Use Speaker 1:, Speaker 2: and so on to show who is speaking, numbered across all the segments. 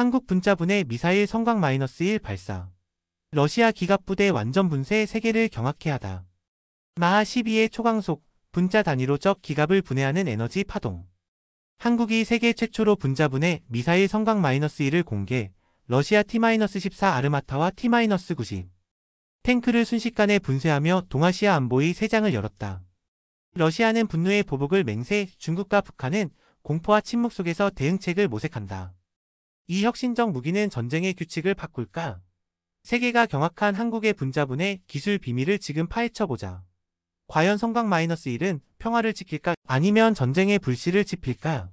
Speaker 1: 한국 분자분해 미사일 성광-1 발사. 러시아 기갑부대 완전 분쇄 세계를 경악해 하다. 마하 12의 초강속 분자 단위로 적 기갑을 분해하는 에너지 파동. 한국이 세계 최초로 분자분해 미사일 성광-1을 공개, 러시아 T-14 아르마타와 T-90 탱크를 순식간에 분쇄하며 동아시아 안보의 새 장을 열었다. 러시아는 분노의 보복을 맹세, 중국과 북한은 공포와 침묵 속에서 대응책을 모색한다. 이 혁신적 무기는 전쟁의 규칙을 바꿀까? 세계가 경악한 한국의 분자분해 기술 비밀을 지금 파헤쳐보자. 과연 성광-1은 평화를 지킬까? 아니면 전쟁의 불씨를 지필까?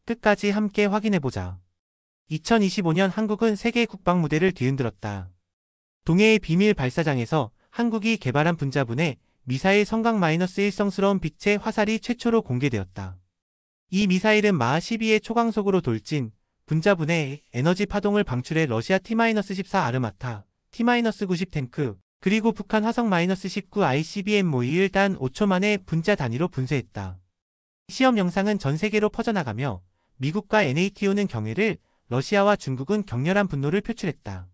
Speaker 1: 끝까지 함께 확인해보자. 2025년 한국은 세계 국방 무대를 뒤흔들었다. 동해의 비밀 발사장에서 한국이 개발한 분자분해 미사일 성광-1 성스러운 빛의 화살이 최초로 공개되었다. 이 미사일은 마하 12의 초강속으로 돌진, 분자분해 에너지 파동을 방출해 러시아 T-14 아르마타, T-90 탱크, 그리고 북한 화성-19 ICBM-51 단 5초 만에 분자 단위로 분쇄했다. 시험 영상은 전 세계로 퍼져나가며 미국과 NATO는 경애를, 러시아와 중국은 격렬한 분노를 표출했다.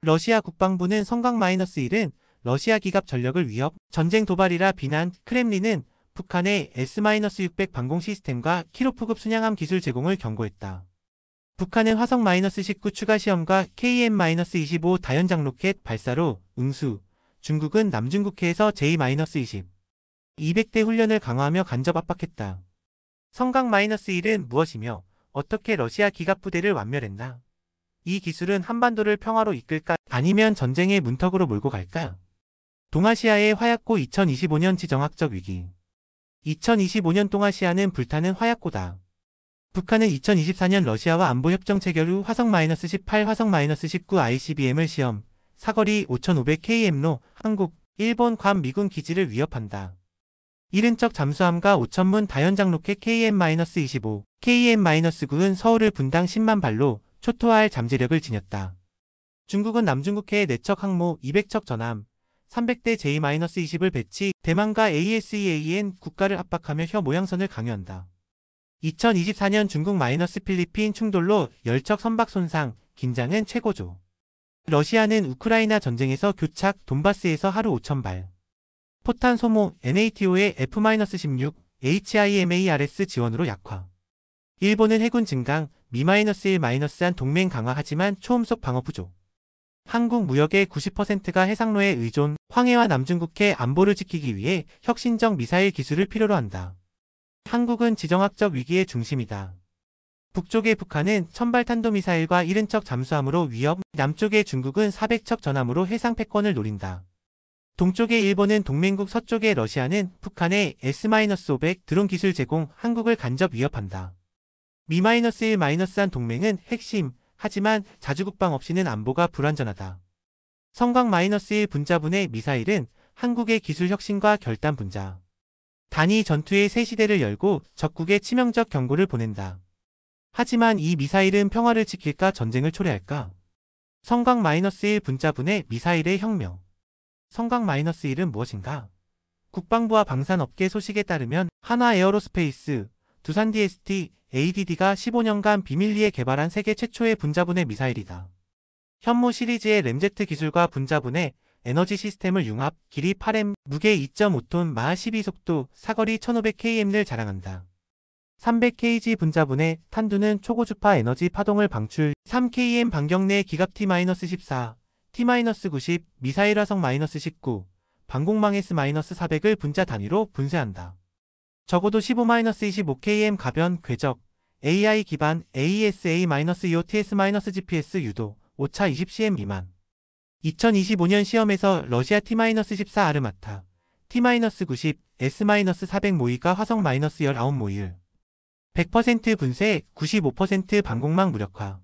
Speaker 1: 러시아 국방부는 성광-1은 러시아 기갑 전력을 위협, 전쟁 도발이라 비난, 크렘린은 북한의 S-600 방공 시스템과 키로프급 순양함 기술 제공을 경고했다. 북한은 화성-19 추가 시험과 KM-25 다연장 로켓 발사로 응수, 중국은 남중국해에서 J-20 200대 훈련을 강화하며 간접 압박했다. 성광-1은 무엇이며 어떻게 러시아 기갑부대를 완멸했나? 이 기술은 한반도를 평화로 이끌까? 아니면 전쟁의 문턱으로 몰고 갈까? 동아시아의 화약고 2025년 지정학적 위기. 2025년 동아시아는 불타는 화약고다. 북한은 2024년 러시아와 안보협정 체결 후 화성-18, 화성-19 ICBM을 시험, 사거리 5500km로 한국, 일본, 괌 미군 기지를 위협한다. 이른 적 잠수함과 5,000문 다연장 로켓 KM-25, KM-9은 서울을 분당 10만 발로 초토화할 잠재력을 지녔다. 중국은 남중국해에 4척 항모 200척 전함, 300대 J-20을 배치, 대만과 ASEAN 국가를 압박하며 혀 모양선을 강요한다. 2024년 중국 필리핀 충돌로 10척 선박 손상, 긴장은 최고조. 러시아는 우크라이나 전쟁에서 교착, 돈바스에서 하루 5,000발. 포탄 소모, NATO의 F-16, HIMARS 지원으로 약화. 일본은 해군 증강, Mi-1-1 동맹 강화하지만 초음속 방어 부족. 한국 무역의 90%가 해상로에 의존, 황해와 남중국해 안보를 지키기 위해 혁신적 미사일 기술을 필요로 한다. 한국은 지정학적 위기의 중심이다. 북쪽의 북한은 1000발 탄도미사일과 70척 잠수함으로 위협, 남쪽의 중국은 400척 전함으로 해상 패권을 노린다. 동쪽의 일본은 동맹국, 서쪽의 러시아는 북한의 S-500 드론 기술 제공, 한국을 간접 위협한다. Mi-1-1 동맹은 핵심, 하지만 자주국방 없이는 안보가 불완전하다. 성광-1 분자분해 미사일은 한국의 기술 혁신과 결단 분자. 단위 전투의 새 시대를 열고 적국에 치명적 경고를 보낸다. 하지만 이 미사일은 평화를 지킬까 전쟁을 초래할까? 성광-1 분자분해 미사일의 혁명. 성광-1은 무엇인가? 국방부와 방산업계 소식에 따르면 한화 에어로스페이스, 두산 DST, ADD가 15년간 비밀리에 개발한 세계 최초의 분자분해 미사일이다. 현무 시리즈의 램제트 기술과 분자분해 에너지 시스템을 융합, 길이 8m, 무게 2.5톤, 마하 12 속도, 사거리 1500km를 자랑한다. 300kg 분자분해, 탄두는 초고주파 에너지 파동을 방출, 3km 반경 내 기갑 T-14, T-90, 미사일 화성-19, 방공망 S-400을 분자 단위로 분쇄한다. 적어도 15-25km 가변, 궤적, AI 기반, AESA-EOTS-GPS 유도, 오차 20cm 미만. 2025년 시험에서 러시아 T-14 아르마타, T-90, S-400 모의가 화성-19 모의. 100% 분쇄, 95% 방공망 무력화.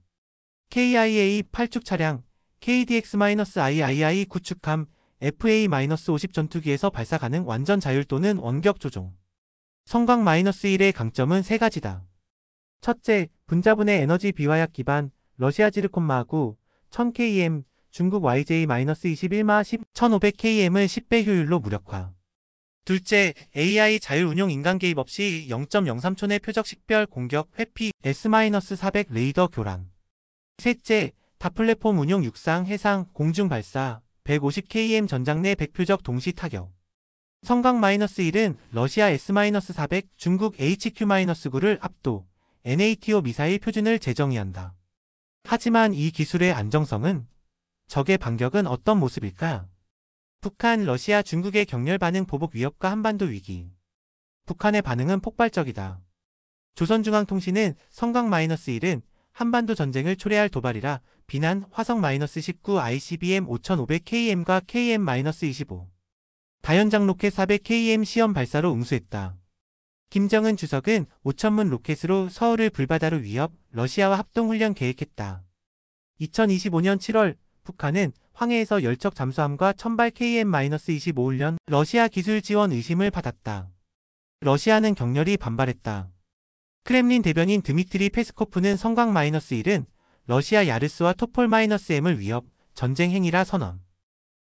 Speaker 1: KIA 8축 차량, KDX-II 구축함, FA-50 전투기에서 발사 가능 완전 자율 또는 원격 조종. 성광-1의 강점은 세 가지다. 첫째, 분자분해 에너지 비화약 기반, 러시아 지르콘마구 1000km, 중국 YJ-21마 1500km을 10배 효율로 무력화. 둘째, AI 자율 운용 인간 개입 없이 0.03초 내 표적 식별 공격 회피 S-400 레이더 교란. 셋째, 다플랫폼 운용 육상, 해상, 공중 발사, 150km 전장 내 100표적 동시 타격. 성강-1은 러시아 S-400, 중국 HQ-9를 압도, NATO 미사일 표준을 재정의한다. 하지만 이 기술의 안정성은, 적의 반격은 어떤 모습일까? 북한, 러시아, 중국의 격렬 반응 보복 위협과 한반도 위기. 북한의 반응은 폭발적이다. 조선중앙통신은 성강-1은 한반도 전쟁을 초래할 도발이라 비난. 화성-19 ICBM 5500KM과 KM-25 다연장 로켓 400KM 시험 발사로 응수했다. 김정은 주석은 5천문 로켓으로 서울을 불바다로 위협, 러시아와 합동훈련 계획했다. 2025년 7월 북한은 황해에서 열척 잠수함과 천발 KM-25 훈련, 러시아 기술 지원 의심을 받았다. 러시아는 격렬히 반발했다. 크렘린 대변인 드미트리 페스코프는 성강-1은 러시아 야르스와 토폴-M을 위협, 전쟁 행위라 선언.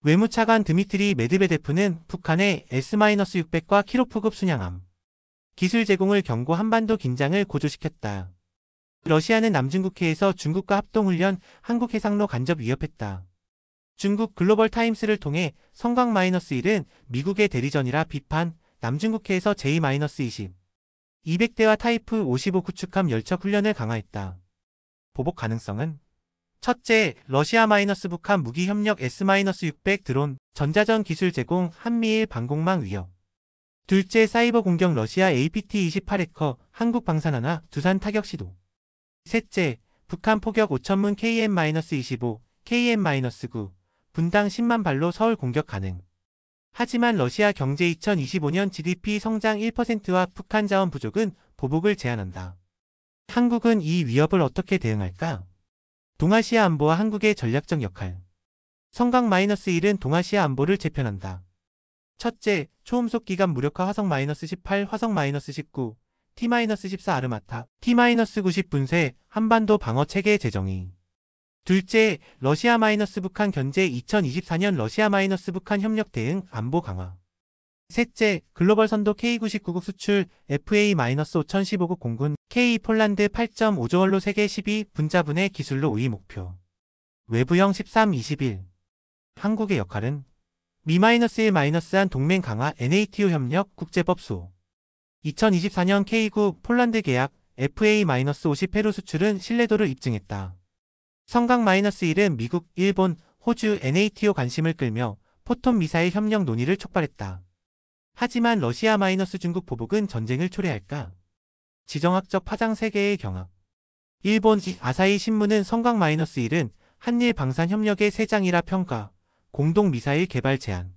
Speaker 1: 외무차관 드미트리 메드베데프는 북한의 S-600과 키로프급 순양함 기술 제공을 경고 한반도 긴장을 고조시켰다. 러시아는 남중국해에서 중국과 합동훈련, 한국 해상로 간접 위협했다. 중국 글로벌 타임스를 통해 성강-1은 미국의 대리전이라 비판, 남중국해에서 J-20 200대와 타이프 55 구축함 열척 훈련을 강화했다. 보복 가능성은 첫째, 러시아 - 북한 무기 협력 S-600 드론, 전자전 기술 제공, 한미일 방공망 위협. 둘째, 사이버 공격 러시아 APT-28 해커, 한국 방산하나, 두산 타격 시도. 셋째, 북한 포격 5천문 KM-25, KM-9, 분당 10만 발로 서울 공격 가능. 하지만 러시아 경제 2025년 GDP 성장 1%와 북한 자원 부족은 보복을 제한한다. 한국은 이 위협을 어떻게 대응할까? 동아시아 안보와 한국의 전략적 역할. 성강-1은 동아시아 안보를 재편한다. 첫째, 초음속 기갑 무력화 화성-18, 화성-19, T-14 아르마타, T-90 분쇄, 한반도 방어 체계 재정의. 둘째, 러시아 - 북한 견제 2024년 러시아 - 북한 협력 대응 안보 강화. 셋째, 글로벌 선도 K99국 수출 FA-5015국 공군 K 폴란드 8.5조 원로 세계 12 분자분해 기술로 우위 목표. 외부형 13-21 한국의 역할은 미-1-1 동맹 강화 NATO 협력 국제법 수호 2024년 K9 폴란드 계약 FA-50 페루 수출은 신뢰도를 입증했다. 성강-1은 미국, 일본, 호주, NATO 관심을 끌며 포톤 미사일 협력 논의를 촉발했다. 하지만 러시아 - 중국 보복은 전쟁을 초래할까? 지정학적 파장 세계의 경합. 일본 아사히 신문은 성강-1은 한일 방산 협력의 새 장이라 평가, 공동 미사일 개발 제한.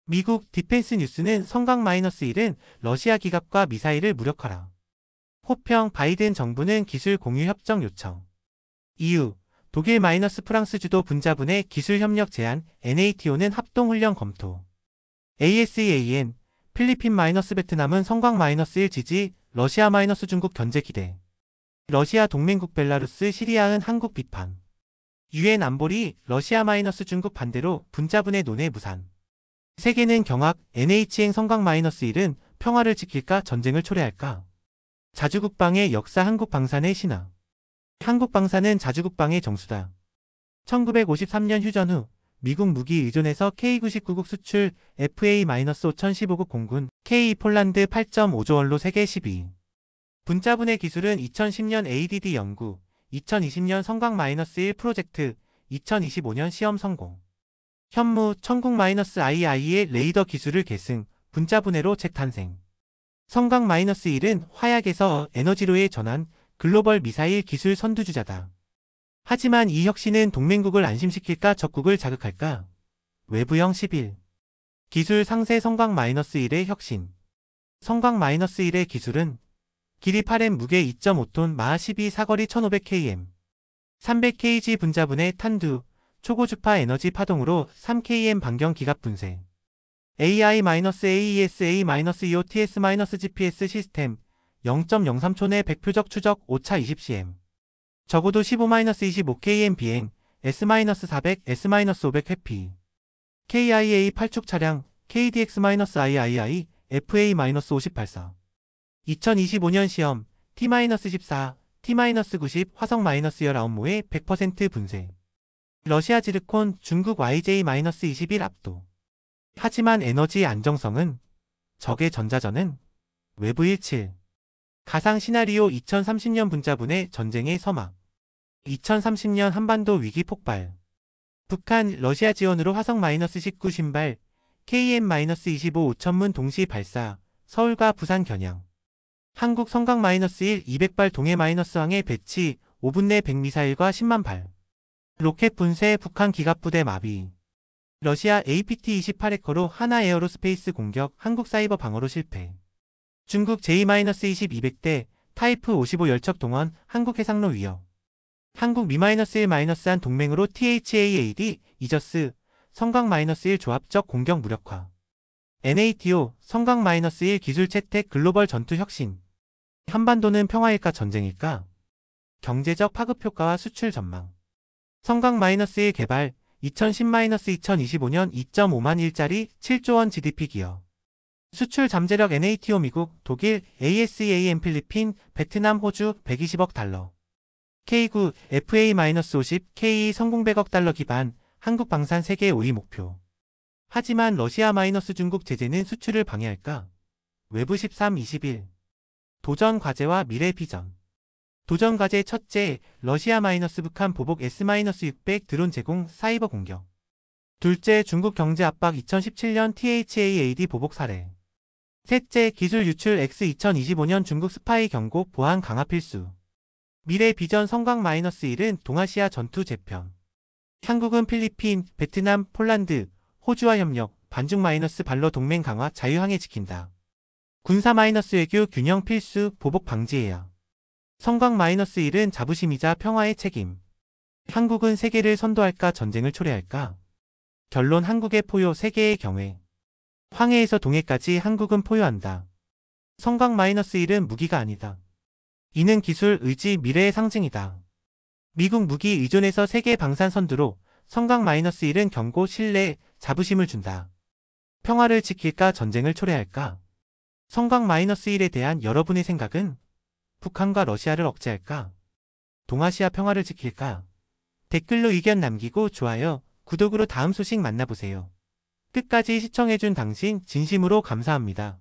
Speaker 1: 미국 디펜스 뉴스는 성강-1은 러시아 기갑과 미사일을 무력화라. 호평 바이든 정부는 기술 공유 협정 요청. EU 독일 - 프랑스 주도 분자분해 기술 협력 제한, NATO는 합동훈련 검토. ASEAN 필리핀 - 베트남은 성강-1 지지, 러시아 - 중국 견제 기대. 러시아 동맹국 벨라루스, 시리아은 한국 비판. UN 안보리 러시아 - 중국 반대로 분자분해 논의 무산. 세계는 경악, NH행 성강-1은 평화를 지킬까 전쟁을 초래할까? 자주국방의 역사 한국 방산의 신화. 한국 방산은 자주국방의 정수다. 1953년 휴전 후 미국 무기 의존에서 K99국 수출 FA-5015국 공군 K 폴란드 8.5조 원로 세계 12위. 분자분해 기술은 2010년 ADD 연구, 2020년 성강-1 프로젝트, 2025년 시험 성공. 현무 천국-II의 레이더 기술을 계승, 분자분해로 재탄생. 성강-1은 화약에서 에너지로의 전환, 글로벌 미사일 기술 선두주자다. 하지만 이 혁신은 동맹국을 안심시킬까 적국을 자극할까? 외부형 11 기술 상세 성강-1의 혁신. 성강-1의 기술은 길이 8m 무게 2.5톤 마하 12 사거리 1500km 300kg 분자분해 탄두 초고주파 에너지 파동으로 3km 반경 기갑 분쇄 AI-AES A-EOTS-GPS 시스템 0.03초 내 100표적 추적 오차 20cm 적어도 15-25km 비행 S-400, S-500 회피 KIA 8축 차량 KDX-III FA-50 발사 2025년 시험 T-14 T-90 화성 -19모의 100% 분쇄. 러시아 지르콘 중국 YJ-21 압도. 하지만 에너지 안정성은 적의 전자전은 외부 17. 가상 시나리오 2030년 분자분해 전쟁의 서막. 2030년 한반도 위기 폭발. 북한 러시아 지원으로 화성 -19 신발 KM-25 5천문 동시 발사. 서울과 부산 겨냥. 한국 성강 -1 200발 동해 -항해 배치 5분 내 100미사일과 10만 발. 로켓 분쇄 북한 기갑부대 마비. 러시아 APT-28 해커로 하나 에어로스페이스 공격 한국 사이버 방어로 실패. 중국 J-20 200대 타이프 55 열척 동원 한국 해상로 위협. 한국 Mi-1-1 동맹으로 THAAD 이저스 성강 -1 조합적 공격 무력화. NATO 성강 -1 기술 채택 글로벌 전투 혁신. 한반도는 평화일까 전쟁일까? 경제적 파급 효과와 수출 전망. 성강 -1 개발 2010-2025년 2.5만 일자리 7조 원 GDP 기여. 수출 잠재력 NATO 미국, 독일, ASEAN 필리핀, 베트남, 호주 120억 달러. K9 FA-50 KE 성공 100억 달러 기반 한국 방산 세계 5위 목표. 하지만 러시아 - 중국 제재는 수출을 방해할까? 외부 13-21. 도전 과제와 미래 비전. 도전 과제 첫째, 러시아 - 북한 보복 S-600 드론 제공 사이버 공격. 둘째, 중국 경제 압박 2017년 THAAD 보복 사례. 셋째, 기술 유출 X 2025년 중국 스파이 경고 보안 강화 필수. 미래 비전 성강 -1은 동아시아 전투 재편. 한국은 필리핀, 베트남, 폴란드, 호주와 협력, 반중 -발로 동맹 강화 자유항해 지킨다. 군사 -외교 균형 필수 보복 방지해야. 성강 -1은 자부심이자 평화의 책임. 한국은 세계를 선도할까 전쟁을 초래할까? 결론 한국의 포효 세계의 경외. 황해에서 동해까지 한국은 포효한다. 성강 -1은 무기가 아니다. 이는 기술, 의지, 미래의 상징이다. 미국 무기 의존에서 세계 방산 선두로 성강 -1은 경고, 신뢰, 자부심을 준다. 평화를 지킬까 전쟁을 초래할까? 성강 -1에 대한 여러분의 생각은? 북한과 러시아를 억제할까? 동아시아 평화를 지킬까? 댓글로 의견 남기고 좋아요, 구독으로 다음 소식 만나보세요. 끝까지 시청해준 당신 진심으로 감사합니다.